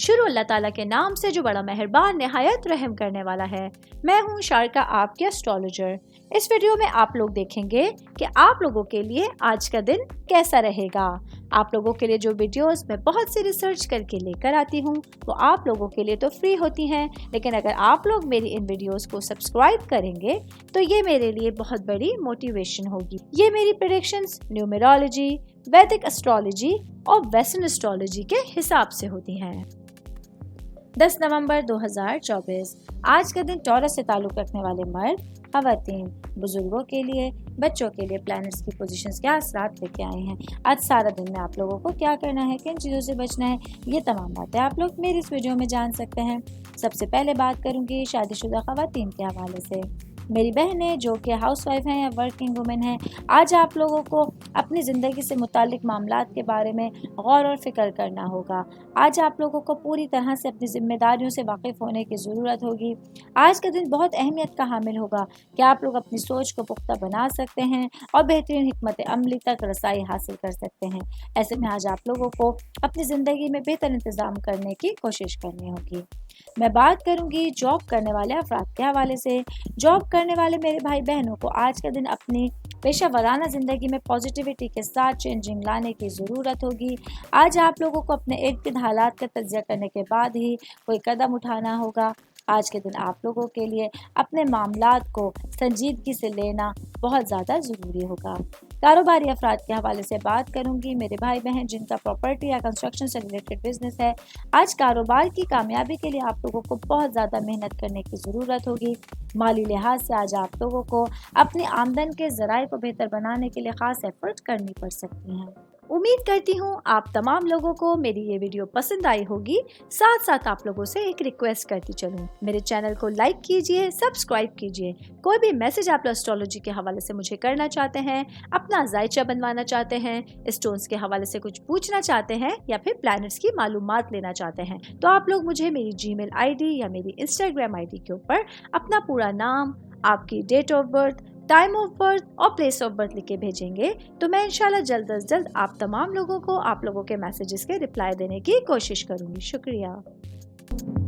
شروع اللہ تعالیٰ کے نام سے جو بڑا مہربان نہایت رحم کرنے والا ہے۔ میں ہوں شارکا، آپ کے اسٹرالوجر۔ اس ویڈیو میں آپ لوگ دیکھیں گے کہ آپ لوگوں کے لیے آج کا دن کیسا رہے گا۔ آپ لوگوں کے لیے جو ویڈیوز میں بہت سی ریسرچ کر کے لے کر آتی ہوں وہ آپ لوگوں کے لیے تو فری ہوتی ہیں، لیکن اگر آپ لوگ میری ان ویڈیوز کو سبسکرائب کریں گے تو یہ میرے لیے بہت بڑی موٹیویشن ہوگی۔ یہ میری پریڈکشنز نیومرولوجی، ویدک اسٹرالوجی اور ویسٹرن اسٹرالوجی کے حساب سے ہوتی ہیں۔ 10 نومبر 2024 آج کا دن ٹورس سے تعلق رکھنے والے مرد، خواتین، بزرگوں کے لیے، بچوں کے لیے پلانٹس کی پوزیشنز کیا اثرات لے کے آئے ہیں۔ آج سارا دن میں آپ لوگوں کو کیا کرنا ہے، کن چیزوں سے بچنا ہے، یہ تمام باتیں آپ لوگ میری اس ویڈیو میں جان سکتے ہیں۔ سب سے پہلے بات کروں گی شادی شدہ خواتین کے حوالے سے۔ میری بہنیں جو کہ ہاؤس وائف ہیں یا ورکنگ وومن ہیں، آج آپ لوگوں کو اپنی زندگی سے متعلق معاملات کے بارے میں غور اور فکر کرنا ہوگا۔ آج آپ لوگوں کو پوری طرح سے اپنی ذمہ داریوں سے واقف ہونے کی ضرورت ہوگی۔ آج کا دن بہت اہمیت کا حامل ہوگا کہ آپ لوگ اپنی سوچ کو پختہ بنا سکتے ہیں اور بہترین حکمت عملی تک رسائی حاصل کر سکتے ہیں۔ ایسے میں آج آپ لوگوں کو اپنی زندگی میں بہتر انتظام کرنے کی کوشش کرنی ہوگی۔ میں بات کروں گی جاب کرنے والے افراد کے حوالے سے۔ جاب کرنے والے میرے بھائی بہنوں کو آج کا دن اپنی پیشہ ورانہ زندگی میں پازیٹیوٹی کے ساتھ چینجنگ لانے کی ضرورت ہوگی۔ آج آپ لوگوں کو اپنے ارد گرد حالات کا تجزیہ کرنے کے بعد ہی کوئی قدم اٹھانا ہوگا۔ آج کے دن آپ لوگوں کے لیے اپنے معاملات کو سنجیدگی سے لینا بہت زیادہ ضروری ہوگا۔ کاروباری افراد کے حوالے سے بات کروں گی میرے بھائی بہن جن کا پراپرٹی یا کنسٹرکشن سے ریلیٹڈ بزنس ہے۔ آج کاروبار کی کامیابی کے لیے آپ لوگوں کو بہت زیادہ محنت کرنے کی ضرورت ہوگی۔ مالی لحاظ سے آج آپ لوگوں کو اپنی آمدن کے ذرائع کو بہتر بنانے کے لیے خاص ایفرٹ کرنی پڑ سکتی ہیں۔ امید کرتی ہوں آپ تمام لوگوں کو میری یہ ویڈیو پسند آئی ہوگی۔ ساتھ ساتھ آپ لوگوں سے ایک ریکویسٹ کرتی چلوں، میرے چینل کو لائک کیجئے، سبسکرائب کیجئے۔ کوئی بھی میسج آپ اسٹرالوجی کے حوالے سے مجھے کرنا چاہتے ہیں، اپنا ذائچہ بنوانا چاہتے ہیں، اسٹونز کے حوالے سے کچھ پوچھنا چاہتے ہیں یا پھر پلانٹس کی معلومات لینا چاہتے ہیں تو آپ لوگ مجھے میری جی میل آئی ڈی یا میری انسٹاگرام آئی ڈی کے اوپر اپنا پورا نام، آپ کی date of birth, time of birth اور پلیس آف برتھ لکھ کے بھیجیں گے تو میں انشاءاللہ جلد از جلد آپ تمام لوگوں کو آپ لوگوں کے میسیجز کے رپلائی دینے کی کوشش کروں گی۔ شکریہ۔